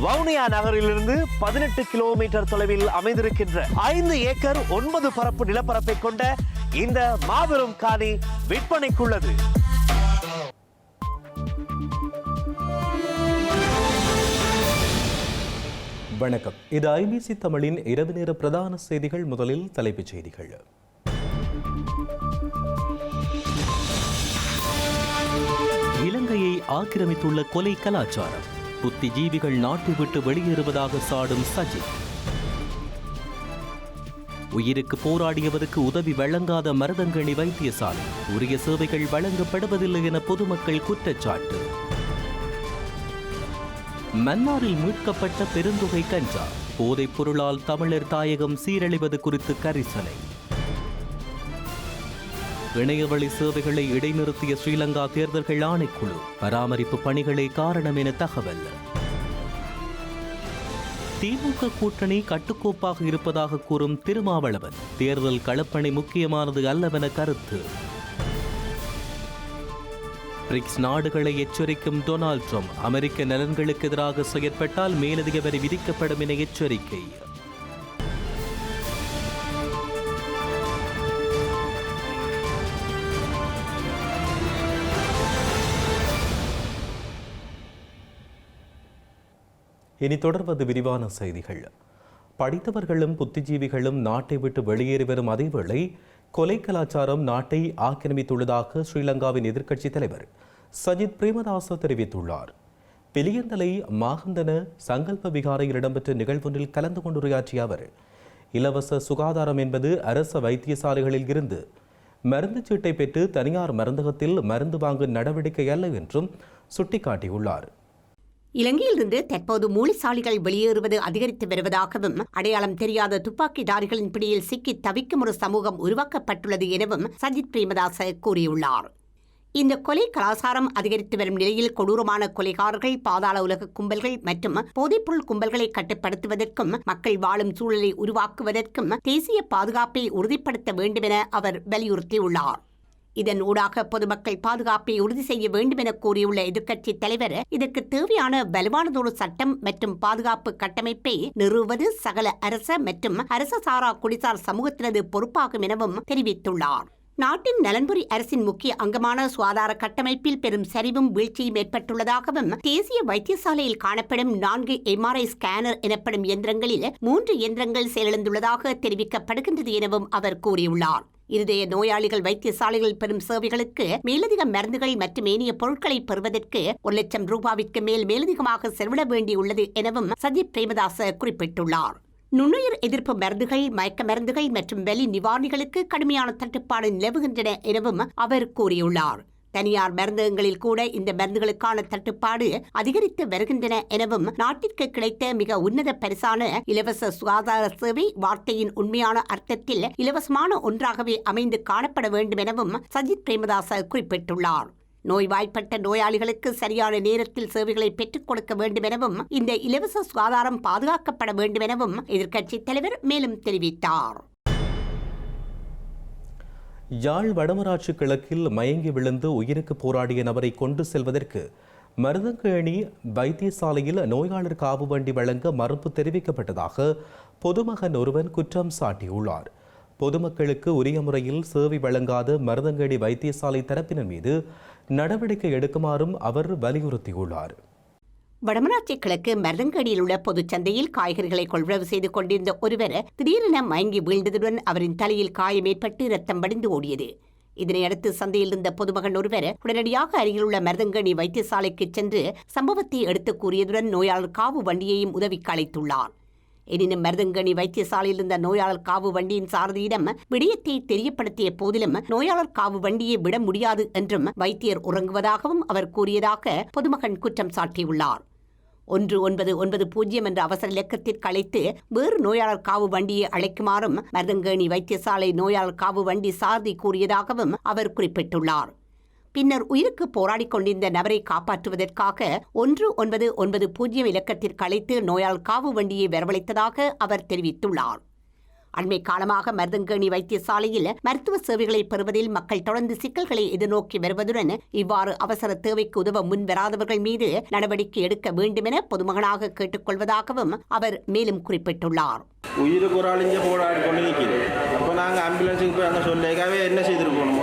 வவுனியா நகரிலிருந்து 18 கிலோமீட்டர் தொலைவில் அமைந்திருக்கின்ற 5 ஏக்கர் 9 பரப்பு நிலப்பரப்பை கொண்ட இந்த மாபெரும் காணி விற்பனைக்குள்ளது. வணக்கம். இது ஐபிசி தமிழின் இரவு நேர பிரதான செய்திகள். முதலில் தலைப்புச் செய்திகள். இலங்கையை ஆக்கிரமித்துள்ள கொலை கலாச்சாரம், புத்திஜீவிகள் நாட்டை விட்டு வெளியேறுவதாக சாடும் சஜித். உயிருக்கு போராடியவருக்கு உதவி வழங்காத மருதங்கணி வைத்தியசாலை, உரிய சேவைகள் வழங்கப்படுவதில்லை என பொதுமக்கள் குற்றச்சாட்டு. மன்னாரில் மீட்கப்பட்ட பெருந்தொகை கஞ்சா, போதைப் பொருளால் தமிழர் தாயகம் சீரழிவது குறித்து கரிசனை. இணையவழி சேவைகளை இடைநிறுத்திய ஸ்ரீலங்கா தேர்தல்கள் ஆணைக்குழு, பராமரிப்பு பணிகளே காரணம் என தகவல். திமுக கூட்டணி கட்டுக்கோப்பாக இருப்பதாக கூறும் திருமாவளவன், தேர்தல் களப்பணி முக்கியமானது அல்லவென கருத்து. பிரிக்ஸ் நாடுகளை எச்சரிக்கும் டொனால்ட் ட்ரம்ப், அமெரிக்க நலன்களுக்கு எதிராக செயற்பட்டால் மேலதிக வரி விதிக்கப்படும் என எச்சரிக்கை. இனி தொடர்வது விரிவான செய்திகள். படித்தவர்களும் புத்திஜீவிகளும் நாட்டை விட்டு வெளியேறி வரும் அதேவேளை கொலை கலாச்சாரம் நாட்டை ஆக்கிரமித்துள்ளதாக ஸ்ரீலங்காவின் எதிர்க்கட்சித் தலைவர் சஜித் பிரேமதாச தெரிவித்துள்ளார். பிலியந்தலை மாகந்தன சங்கல்ப விகாரையில் இடம்பெற்ற நிகழ்வொன்றில் கலந்து கொண்டுரையாற்றிய அவர், இலவச சுகாதாரம் என்பது அரச வைத்தியசாலைகளில் இருந்து மருந்து சீட்டை பெற்று தனியார் மருந்தகத்தில் மருந்து வாங்கும் நடவடிக்கை அல்ல என்றும் சுட்டிக்காட்டியுள்ளார். இலங்கையிலிருந்து தற்போது மூளைசாலிகள் வெளியேறுவது அதிகரித்து வருவதாகவும், அடையாளம் தெரியாத துப்பாக்கிதாரிகளின் பிடியில் சிக்கி தவிக்கும் ஒரு சமூகம் உருவாக்கப்பட்டுள்ளது எனவும் சஜித் பிரேமதாச கூறியுள்ளார். இந்த கொலை கலாச்சாரம் அதிகரித்து வரும் நிலையில் கொடூரமான கொலைகாரர்கள், பாதாள உலக கும்பல்கள் மற்றும் போதைப்பொருள் கும்பல்களை கட்டுப்படுத்துவதற்கும் மக்கள் வாழும் சூழலை உருவாக்குவதற்கும் தேசிய பாதுகாப்பை உறுதிப்படுத்த வேண்டும் என அவர் வலியுறுத்தியுள்ளார். இதன் ஊடாக பொதுமக்கள் பாதுகாப்பை உறுதி செய்ய வேண்டும் என கூறியுள்ள எதிர்க்கட்சித் தலைவர், இதற்கு தேவையான வலுவானதொரு சட்டம் மற்றும் பாதுகாப்பு கட்டமைப்பை நிறுவுவது சகல அரச மற்றும் அரச சாரா குடிசார் சமூகத்தினது பொறுப்பாகும் எனவும் தெரிவித்துள்ளார். நாட்டின் நலன்புரி அரசின் முக்கிய அங்கமான சுகாதார கட்டமைப்பில் பெரும் சரிவும் வீழ்ச்சியும் ஏற்பட்டுள்ளதாகவும், தேசிய வைத்தியசாலையில் காணப்படும் 4 MRI ஸ்கேனர் எனப்படும் இயந்திரங்களில் 3 இயந்திரங்கள் செயலிழந்துள்ளதாக தெரிவிக்கப்படுகின்றது எனவும் அவர் கூறியுள்ளார். இருதய நோயாளிகள் வைத்தியசாலைகள் பெறும் சேவைகளுக்கு மேலதிக மருந்துகள் மற்றும் ஏனைய பொருட்களை பெறுவதற்கு 1 லட்சம் ரூபாவிற்கு மேல் மேலதிகமாக செலவிட வேண்டியுள்ளது எனவும் சஜித் பிரேமதாச குறிப்பிட்டுள்ளார். நுண்ணுயிர் எதிர்ப்பு மருந்துகள், மயக்க மருந்துகள் மற்றும் வலி நிவாரணிகளுக்கு கடுமையான தட்டுப்பாடு நிலவுகின்றன எனவும் அவர் கூறியுள்ளார். தனியார் மருந்தகங்களில் கூட இந்த மருந்துகளுக்கான தட்டுப்பாடு அதிகரித்து வருகின்றன எனவும், நாட்டிற்கு கிடைத்த மிக உன்னத பரிசான இலவச சுகாதார சேவை வார்த்தையின் உண்மையான அர்த்தத்தில் இலவசமான ஒன்றாகவே அமைந்து காணப்பட வேண்டும் எனவும் சஜித் பிரேமதாச குறிப்பிட்டுள்ளார். நோய்வாய்ப்பட்ட நோயாளிகளுக்கு சரியான நேரத்தில் சேவைகளை பெற்றுக் கொடுக்க வேண்டும் எனவும், இந்த இலவச சுகாதாரம் பாதுகாக்கப்பட வேண்டும் எனவும் எதிர்க்கட்சித் தலைவர் மேலும் தெரிவித்தார். யாழ் வடமராட்சி கிழக்கில் மயங்கி விழுந்து உயிருக்கு போராடிய நபரை கொண்டு செல்வதற்கு மருதங்கணி வைத்தியசாலையில் நோயாளர் காவு வண்டி வழங்க மறுப்பு தெரிவிக்கப்பட்டதாக பொதுமகன் ஒருவன் குற்றம் சாட்டியுள்ளார். பொதுமக்களுக்கு உரிய முறையில் சேவை வழங்காத மருதங்கணி வைத்தியசாலை தரப்பினர் மீது நடவடிக்கை எடுக்குமாறும் அவர் வலியுறுத்தியுள்ளார். வடமராட்சி கிழக்கு மருதங்கடியில் உள்ள பொதுச்சந்தையில் காய்கறிகளை கொள்வனவு செய்து கொண்டிருந்த ஒருவர் திடீரென மயங்கி வீழ்ந்ததுடன் அவரின் தலையில் காயம் ஏற்பட்டு ரத்தம் வடிந்து ஓடியது. இதனையடுத்து சந்தையில் இருந்த பொதுமகன் ஒருவர் உடனடியாக அருகிலுள்ள மருதங்கணி வைத்தியசாலைக்கு சென்று சம்பவத்தை எடுத்துக் கூறியதுடன் நோயாளர் காவு வண்டியையும் உதவிக்கு அழைத்துள்ளார். எனினும் மருதங்கணி வைத்தியசாலையில் இருந்த நோயாளர் காவு வண்டியின் சாரதியிடம் விடயத்தை தெரியப்படுத்திய போதிலும் நோயாளர் காவு வண்டியை விட முடியாது என்றும் வைத்தியர் உறங்குவதாகவும் அவர் கூறியதாக பொதுமகன் குற்றம் சாட்டியுள்ளார். 1990 என்ற அவசர இலக்கத்திற்கு அழைத்து வேறு நோயாளர் காவு வண்டியை அழைக்குமாறும் மருதங்கணி வைத்தியசாலை நோயாளர் காவு வண்டி சாரதி கூறியதாகவும் அவர் குறிப்பிட்டுள்ளார். பின்னர் உயிருக்கு போராடிக் கொண்டிருந்த நபரை காப்பாற்றுவதற்காக 1990 இலக்கத்திற்கு அழைத்து நோயாளர் காவு வண்டியை வரவழைத்ததாக அவர் தெரிவித்துள்ளார். அண்மை காலமாக மருதங்கேணி வைத்தியசாலையில் மருத்துவ சேவைகளை பெறுவதில் மக்கள் தொடர்ந்து சிக்கல்களை எதிர்நோக்கி வருவதுடன் இவ்வாறு அவசர தேவைக்கு உதவ முன்வராதவர்கள் மீது நடவடிக்கை எடுக்க வேண்டும் என பொதுமகனாக கேட்டுக்கொள்வதாகவும் அவர் மேலும் குறிப்பிட்டுள்ளார். உயிருக்கு ஒரு ஆள் இங்கே போராடி கொண்டு நிற்கிது. அப்போ நாங்கள் ஆம்புலன்ஸுக்கு போய் அங்கே சொல்லிக்காவே என்ன செய்திருக்கணும்,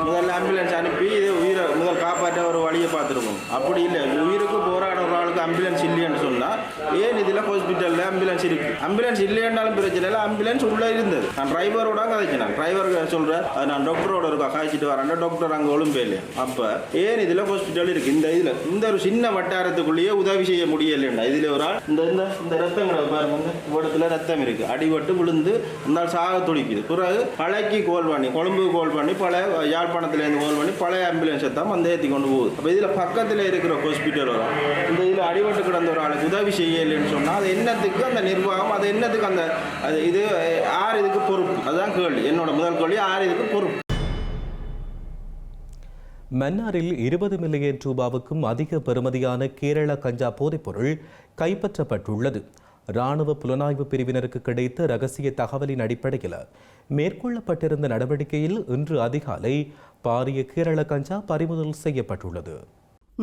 முதல்ல ஆம்புலன்ஸ் அனுப்பி இது உயிரை முதல் காப்பாற்ற ஒரு வழியை பார்த்துருக்கணும். அப்படி இல்லை, உயிருக்கு போராட ஒரு ஆளுக்கு ஆம்புலன்ஸ் இல்லைன்னு சொன்னால் ஏன் இதில் ஹாஸ்பிட்டலில் ஆம்புலன்ஸ் இருக்குது. ஆம்புலன்ஸ் இல்லைன்னாலும் பிரச்சனை இல்லை, ஆம்புலன்ஸ் உள்ளே இருந்தது. நான் டிரைவரோட கதைச்சினேன், டிரைவர் சொல்கிறேன் அது நான் டாக்டரோட இருக்கா காய்ச்சிட்டு வரேன், டாக்டர் அங்கே ஒழும்பே இல்லையா. அப்போ ஏன் இதில் ஹாஸ்பிட்டல் இருக்குது, இந்த ஒரு சின்ன வட்டாரத்துக்குள்ளேயே உதவி செய்ய முடியலைண்டா. இதில் ஒரு ஆள் இந்த ரத்தங்களை பாருங்க, இடத்துல ரத்தம் இருக்கு, அடிபட்டு விழுந்து அந்த சாக துடிக்குது. பிறகு பழைக்கு கோல் பண்ணி, கொழும்பு கோல் பண்ணி, பழைய யாழ்ப்பாணத்திலேருந்து கோல் பண்ணி பழைய ஆம்புலன்ஸை தான் வந்து ஏற்றி கொண்டு போகுது. அப்போ இதில் பக்கத்தில் இருக்கிற ஹாஸ்பிட்டல் வரும், இந்த இதில் அடிபட்டு கிடந்த ஒரு ஆளுக்கு உதவி செய்யலைன்னு சொன்னால் அது என்னத்துக்கு அந்த நிர்வாகம், அது என்னத்துக்கு அந்த இது யார் இதுக்கு பொறுப்பு? அதுதான் கேள்வி, என்னோட முதல் கேள்வி, யார் இதுக்கு பொறுப்பு? மன்னாரில் 20 மில்லியன் ரூபாவுக்கும் அதிக பெறுமதியான கேரள கஞ்சா போதைப்பொருள் கைப்பற்றப்பட்டுள்ளது. இராணுவ புலனாய்வு பிரிவினருக்கு கிடைத்த ரகசிய தகவலின் அடிப்படையில் மேற்கொள்ளப்பட்டிருந்த நடவடிக்கையில் இன்று அதிகாலை பாரிய கேரள கஞ்சா பறிமுதல் செய்யப்பட்டுள்ளது.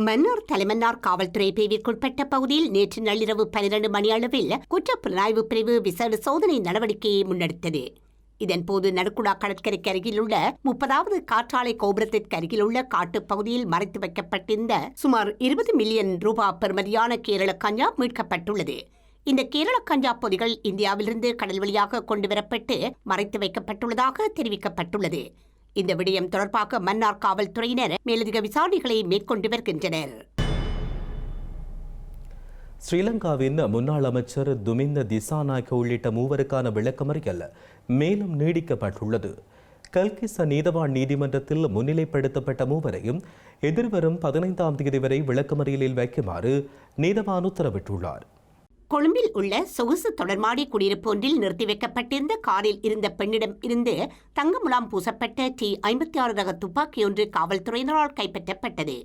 மன்னார் தலைமன்னார் காவல்துறை பிரிவிற்குட்பட்ட பகுதியில் நேற்று நள்ளிரவு 12 மணி அளவில் குற்ற புலனாய்வு பிரிவு விசேட சோதனை நடவடிக்கையை முன்னெடுத்தது. இதன்போது நடுக்குடா கடற்கரைக்கு அருகில் உள்ள 30வது காற்றாலை கோபுரத்திற்கு அருகில் உள்ள காட்டுப் பகுதியில் மறைத்து வைக்கப்பட்டிருந்த சுமார் 20 மில்லியன் ரூபாய் பெறுமதியான கேரள கஞ்சா மீட்கப்பட்டுள்ளது. இந்த கேரள கஞ்சா பொதிகள் இந்தியாவிலிருந்து கடல் வழியாக கொண்டுவரப்பட்டு மறைத்து வைக்கப்பட்டுள்ளதாக தெரிவிக்கப்பட்டுள்ளது. இந்த விடயம் தொடர்பாக மன்னார் காவல்துறையினர் மேலதிக விசாரணைகளை மேற்கொண்டு வருகின்றனர். ஸ்ரீலங்காவின் முன்னாள் அமைச்சர் துமிந்த திசாநாயக்க உள்ளிட்ட மூவருக்கான விளக்கமறியல் மேலும் நீடிக்கப்பட்டுள்ளது. கல்கிச நீதவான் நீதிமன்றத்தில் முன்னிலைப்படுத்தப்பட்ட மூவரையும் எதிர்வரும் 15ஆம் தேதி வரை விளக்கமறியலில் வைக்குமாறு நீதவான் உத்தரவிட்டுள்ளார். கொழும்பில் உள்ள சொகுசு தொடர்மாடி குடியிருப்பு ஒன்றில் நிறுத்தி வைக்கப்பட்டிருந்த காரில் இருந்த பெண்ணிடம் இருந்து தங்க முலாம் பூசப்பட்ட T56 ரக துப்பாக்கி ஒன்று காவல்துறையினரால் கைப்பற்றப்பட்டது.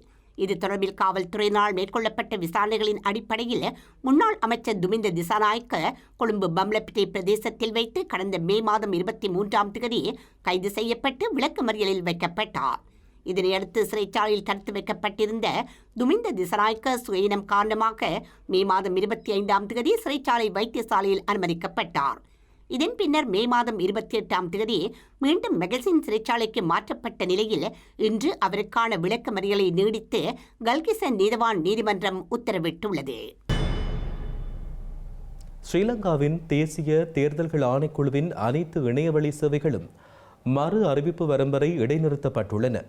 இது தொடர்பில் காவல்துறையினரால் மேற்கொள்ளப்பட்ட விசாரணைகளின் அடிப்படையில் முன்னாள் அமைச்சர் துமிந்த திசாநாயக்க கொழும்பு பம்லப்பிட்டி பிரதேசத்தில் வைத்து கடந்த மே மாதம் 23ஆம் தேதி கைது செய்யப்பட்டு விளக்கமறியலில் வைக்கப்பட்டார். இதனையடுத்து சிறைச்சாலையில் தடுத்து வைக்கப்பட்டிருந்த துமிந்த திசாநாயக்க சுயினம் காரணமாக மே மாதம் 25ஆம் தேதி சிறைச்சாலை வைத்தியசாலையில் அனுமதிக்கப்பட்டார். இதன் பின்னர் மே மாதம் 28ஆம் தேதி மீண்டும் மெகசின் சிறைச்சாலைக்கு மாற்றப்பட்ட நிலையில் இன்று அவருக்கான விளக்கமறியலை நீடித்து கல்கிசன் நீதவான் நீதிமன்றம் உத்தரவிட்டுள்ளது. ஸ்ரீலங்காவின் தேசிய தேர்தல்கள் ஆணைக்குழுவின் அனைத்து இணையவழி சேவைகளும் மறு அறிவிப்பு வரும் வரை இடைநிறுத்தப்பட்டுள்ளன.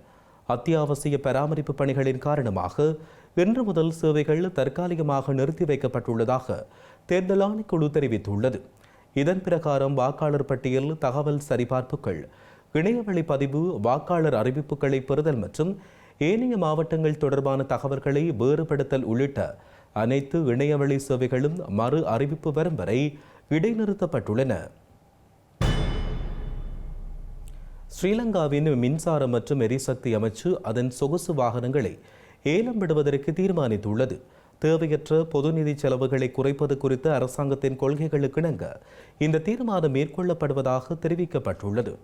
அத்தியாவசிய பராமரிப்பு பணிகளின் காரணமாக இன்று முதல் சேவைகள் தற்காலிகமாக நிறுத்தி வைக்கப்பட்டுள்ளதாக தேர்தல் ஆணைக்குழு தெரிவித்துள்ளது. இதன் பிரகாரம் வாக்காளர் பட்டியல் தகவல் சரிபார்ப்புகள், இணையவழி பதிவு, வாக்காளர் அறிவிப்புகளை பெறுதல் மற்றும் ஏனைய மாவட்டங்கள் தொடர்பான தகவல்களை வேறுபடுத்தல் உள்ளிட்ட அனைத்து இணையவழி சேவைகளும் மறு அறிவிப்பு வரும் வரை இடைநிறுத்தப்பட்டுள்ளன. ஸ்ரீலங்காவின் மின்சார மற்றும் எரிசக்தி அமைச்சு அதன் சொகுசு வாகனங்களை ஏலம் விடுவதற்கு தீர்மானித்துள்ளது. தேவையற்ற பொது நிதி செலவுகளை குறைப்பது குறித்த அரசாங்கத்தின் கொள்கைகளுக்கிணங்க இந்த தீர்மானம் மேற்கொள்ளப்படுவதாக தெரிவிக்கப்பட்டுள்ளது.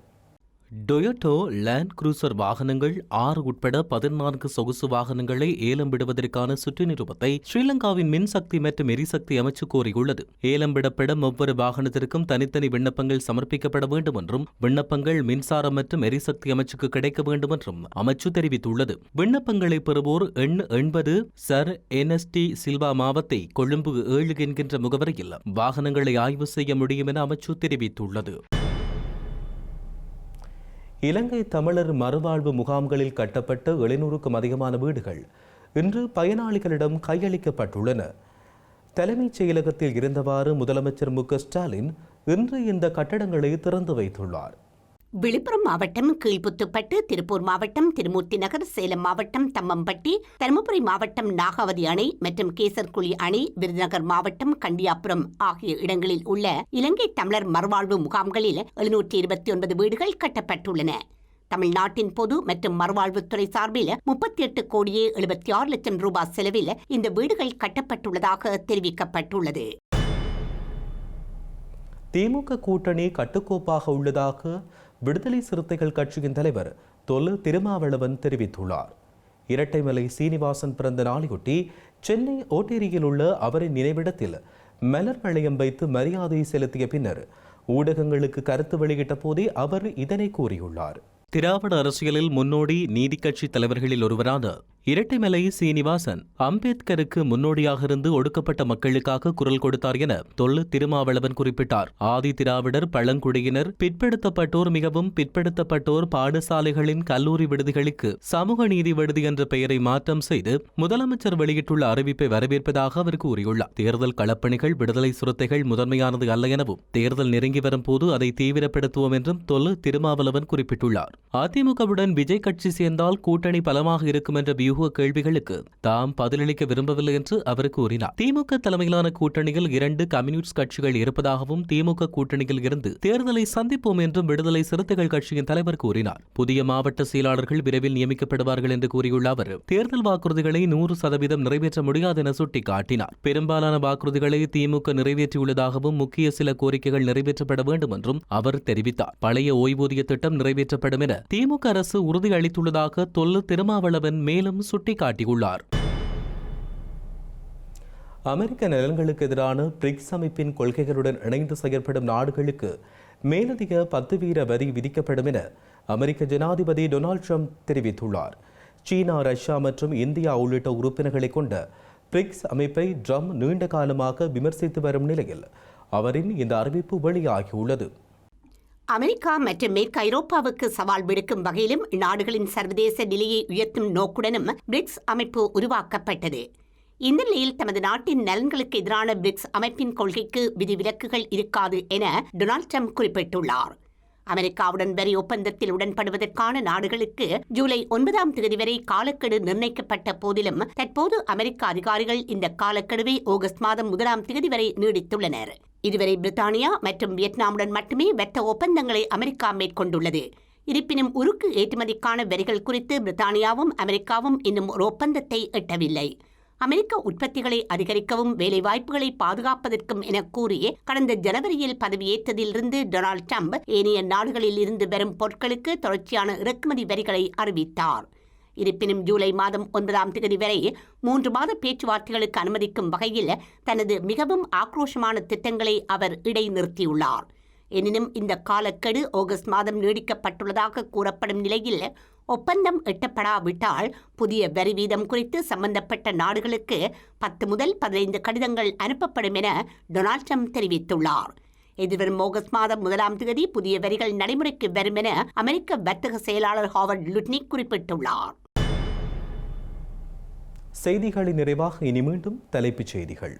டொயோட்டோ லேண்ட் குரூசர் வாகனங்கள் 6 உட்பட 14 சொகுசு வாகனங்களை ஏலம் விடுவதற்கான சுற்று நிருபத்தை ஸ்ரீலங்காவின் மின்சக்தி மற்றும் எரிசக்தி அமைச்சு கோரியுள்ளது. ஏலம் விடப்படும் ஒவ்வொரு வாகனத்திற்கும் தனித்தனி விண்ணப்பங்கள் சமர்ப்பிக்கப்பட வேண்டும் என்றும் விண்ணப்பங்கள் மின்சாரம் மற்றும் எரிசக்தி அமைச்சுக்கு கிடைக்க வேண்டும் என்றும் அமைச்சு தெரிவித்துள்ளது. விண்ணப்பங்களை பெறுவோர் எண் 80 சர் NST சில்வா மாவத்தை கொழும்பு 7 என்கின்ற முகவரியில் வாகனங்களை ஆய்வு செய்ய முடியும் என அமைச்சு தெரிவித்துள்ளது. இலங்கை தமிழர் மறுவாழ்வு முகாம்களில் கட்டப்பட்ட 700க்கும் அதிகமான வீடுகள் இன்று பயனாளிகளிடம் கையளிக்கப்பட்டுள்ளன. தலைமைச் செயலகத்தில் இருந்தவாறு முதலமைச்சர் மு.க.ஸ்டாலின் இன்று இந்த கட்டடங்களை திறந்து வைத்துள்ளார். விழுப்புரம் மாவட்டம் கீழ்புத்துப்பட்டு, திருப்பூர் மாவட்டம் திருமூர்த்தி நகர், சேலம் மாவட்டம் தம்மம்பட்டி, தருமபுரி மாவட்டம் நாகாவதி அணை மற்றும் கேசர்குழி அணை, விருதுநகர் மாவட்டம் கண்டியாபுரம் ஆகிய இடங்களில் உள்ள இலங்கை தமிழர் மறுவாழ்வு முகாம்களில் 729 வீடுகள் கட்டப்பட்டுள்ளன. தமிழ்நாட்டின் பொது மற்றும் மறுவாழ்வுத்துறை சார்பில் 38 கோடியே 76 லட்சம் ரூபாய் செலவில் இந்த வீடுகள் கட்டப்பட்டுள்ளதாக தெரிவிக்கப்பட்டுள்ளது. திமுக கூட்டணி கட்டுக்கோப்பாக உள்ளதாக விடுதலை சிறுத்தைகள் கட்சியின் தலைவர் தொல் திருமாவளவன் தெரிவித்துள்ளார். இரட்டைமலை சீனிவாசன் பிறந்த நாளையொட்டி சென்னை ஓட்டேரியில் உள்ள அவரின் நினைவிடத்தில் மலர் வளையம் வைத்து மரியாதை செலுத்திய பின்னர் ஊடகங்களுக்கு கருத்து வெளியிட்ட போதே அவர் இதனை கூறியுள்ளார். திராவிட அரசியலில் முன்னோடி நீதி கட்சி தலைவர்களில் ஒருவரான இரட்டைமலை சீனிவாசன் அம்பேத்கருக்கு முன்னோடியாக இருந்து ஒடுக்கப்பட்ட மக்களுக்காக குரல் கொடுத்தார் என தொல் திருமாவளவன் குறிப்பிட்டார். ஆதி திராவிடர், பழங்குடியினர், பிற்படுத்தப்பட்டோர், மிகவும் பிற்படுத்தப்பட்டோர் பாடசாலைகளின் கல்லூரி விடுதிகளுக்கு சமூக நீதி விடுதி என்ற பெயரை மாற்றம் செய்து முதலமைச்சர் வெளியிட்டுள்ள அறிவிப்பை வரவேற்பதாக அவர் கூறியுள்ளார். தேர்தல் களப்பணிகள் விடுதலை சிறுத்தைகள் முதன்மையானது அல்ல எனவும் தேர்தல் நெருங்கி வரும் போது அதை தீவிரப்படுத்துவோம் என்றும் தொல் திருமாவளவன் குறிப்பிட்டுள்ளார். அதிமுகவுடன் விஜய் கட்சி சேர்ந்தால் கூட்டணி பலமாக இருக்கும் என்ற வியூக கேள்விகளுக்கு தாம் பதிலளிக்க விரும்பவில்லை என்று அவர் கூறினார். திமுக தலைமையிலான கூட்டணியில் 2 கம்யூனிஸ்ட் கட்சிகள் இருப்பதாகவும் திமுக கூட்டணியில் இருந்து தேர்தலை சந்திப்போம் என்றும் விடுதலை சிறுத்தைகள் கட்சியின் தலைவர் கூறினார். புதிய மாவட்ட செயலாளர்கள் விரைவில் நியமிக்கப்படுவார்கள் என்று கூறியுள்ள அவர் தேர்தல் வாக்குறுதிகளை 100% நிறைவேற்ற முடியாது என சுட்டிக்காட்டினார். பெரும்பாலான வாக்குறுதிகளை திமுக நிறைவேற்றியுள்ளதாகவும் முக்கிய சில கோரிக்கைகள் நிறைவேற்றப்பட வேண்டும் என்றும் அவர் தெரிவித்தார். பழைய ஓய்வூதிய திட்டம் நிறைவேற்றப்படும் என திமுக அரசு உறுதியளித்துள்ளதாக தொல் திருமாவளவன் மேலும் சுட்டிக்காட்டியுள்ளார். அமெரிக்க நலன்களுக்கு எதிரான பிரிக்ஸ் அமைப்பின் கொள்கைகளுடன் இணைந்து செயல்படும் நாடுகளுக்கு மேலதிக 10 வீத வரி விதிக்கப்படும் என அமெரிக்க ஜனாதிபதி டொனால்ட் ட்ரம்ப் தெரிவித்துள்ளார். சீனா, ரஷ்யா மற்றும் இந்தியா உள்ளிட்ட உறுப்பினர்களை கொண்ட பிரிக்ஸ் அமைப்பை ட்ரம்ப் நீண்ட காலமாக விமர்சித்து வரும் நிலையில் அவரின் இந்த அறிவிப்பு வெளியாகியுள்ளது. அமெரிக்கா மற்றும் மேற்கு ஐரோப்பாவுக்கு சவால் விடுக்கும் வகையிலும் நாடுகளின் சர்வதேச நிலையை உயர்த்தும் நோக்குடனும் பிரிக்ஸ் அமைப்பு உருவாக்கப்பட்டது. இந்த நிலையில் தமது நாட்டின் நலன்களுக்கு எதிரான பிரிக்ஸ் அமைப்பின் கொள்கைக்கு விதிவிலக்குகள் இருக்காது என டொனால்ட் ட்ரம்ப் குறிப்பிட்டுள்ளார். அமெரிக்காவுடன் வரி ஒப்பந்தத்தில் உடன்படுவதற்கான நாடுகளுக்கு ஜூலை 9ஆம் தேதி வரை காலக்கெடு நிர்ணயிக்கப்பட்ட போதிலும் தற்போது அமெரிக்க அதிகாரிகள் இந்த காலக்கெடுவை ஆகஸ்ட் மாதம் 1ஆம் தேதி வரை நீடித்துள்ளனர். இதுவரை பிரித்தானியா மற்றும் வியட்நாமுடன் மட்டுமே வர்த்தக ஒப்பந்தங்களை அமெரிக்கா மேற்கொண்டுள்ளது. இருப்பினும் உருக்கு ஏற்றுமதிக்கான வரிகள் குறித்து பிரித்தானியாவும் அமெரிக்காவும் இன்னும் ஒரு ஒப்பந்தத்தை எட்டவில்லை. அமெரிக்க உற்பத்திகளை அதிகரிக்கவும் வேலைவாய்ப்புகளை பாதுகாப்பதற்கும் என கூறி கடந்த ஜனவரியில் பதவியேற்றதிலிருந்து டொனால்ட் ட்ரம்ப் ஏனைய நாடுகளில் இருந்து வரும் பொருட்களுக்கு தொடர்ச்சியான இறக்குமதி வரிகளை அறிவித்தார். இருப்பினும் ஜூலை மாதம் 9ஆம் தேதி வரை 3 மாத பேச்சுவார்த்தைகளுக்கு அனுமதிக்கும் வகையில் தனது மிகவும் ஆக்ரோஷமான திட்டங்களை அவர் இடைநிறுத்தியுள்ளார். எனினும் இந்த காலக்கெடு ஆகஸ்ட் மாதம் நீடிக்கப்பட்டுள்ளதாக கூறப்படும் நிலையில் ஒப்பந்தம் எட்டப்படாவிட்டால் புதிய வரி வீதம் குறித்து சம்பந்தப்பட்ட நாடுகளுக்கு 10 முதல் 15 கடிதங்கள் அனுப்பப்படும் என டொனால்ட் ட்ரம்ப் தெரிவித்துள்ளார். எதிர்வரும் ஆகஸ்ட் மாதம் 1ஆம் தேதி புதிய வரிகள் நடைமுறைக்கு வரும் என அமெரிக்க வர்த்தக செயலாளர் ஹாவர்ட் லுட்னிக் குறிப்பிட்டுள்ளார். செய்திகளின் நிறைவாக இனி மீண்டும் தலைப்புச் செய்திகள்.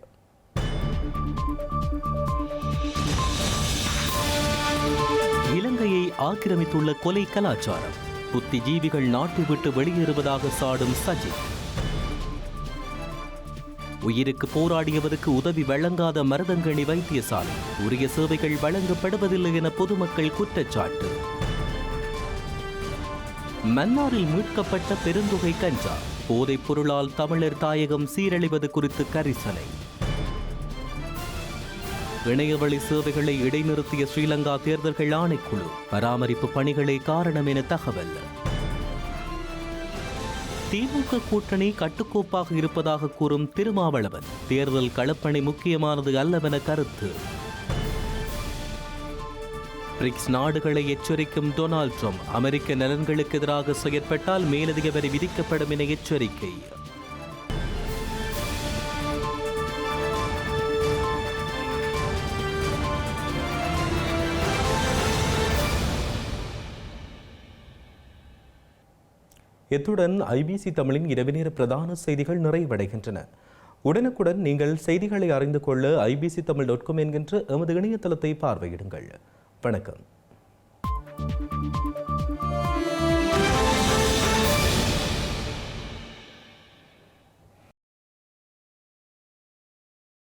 இலங்கையை ஆக்கிரமித்துள்ள கொலை கலாச்சாரம், புத்திஜீவிகள் நாட்டை விட்டு வெளியேறுவதாக சாடும் சஜித். உயிருக்கு போராடியவருக்கு உதவி வழங்காத மருதங்கணி வைத்தியசாலை, உரிய சேவைகள் வழங்கப்படுவதில்லை என பொதுமக்கள் குற்றச்சாட்டு. மன்னாரில் மீட்கப்பட்ட பெருந்தொகை கஞ்சா, போதைப் பொருளால் தமிழர் தாயகம் சீரழிவது குறித்து கரிசனை. இணையவழி சேவைகளை இடைநிறுத்திய ஸ்ரீலங்கா தேர்தல்கள் ஆணைக்குழு, பராமரிப்பு பணிகளே காரணம் என தகவல். திமுக கூட்டணி கட்டுக்கோப்பாக இருப்பதாக கூறும் திருமாவளவன், தேர்தல் களப்பணி முக்கியமானது அல்லவென கருத்து. பிரிக்ஸ் நாடுகளை எச்சரிக்கும் டொனால்ட் ட்ரம்ப், அமெரிக்க நலன்களுக்கு எதிராக செயற்பட்டால் மேலதிக வரி விதிக்கப்படும் என எச்சரிக்கை. இத்துடன் ஐபிசி தமிழின் இரவு நேர பிரதான செய்திகள் நிறைவடைகின்றன. உடனுக்குடன் நீங்கள் செய்திகளை அறிந்து கொள்ள ibctamil.com என்கின்ற எமது இணையதளத்தை பார்வையிடுங்கள். வணக்கம்.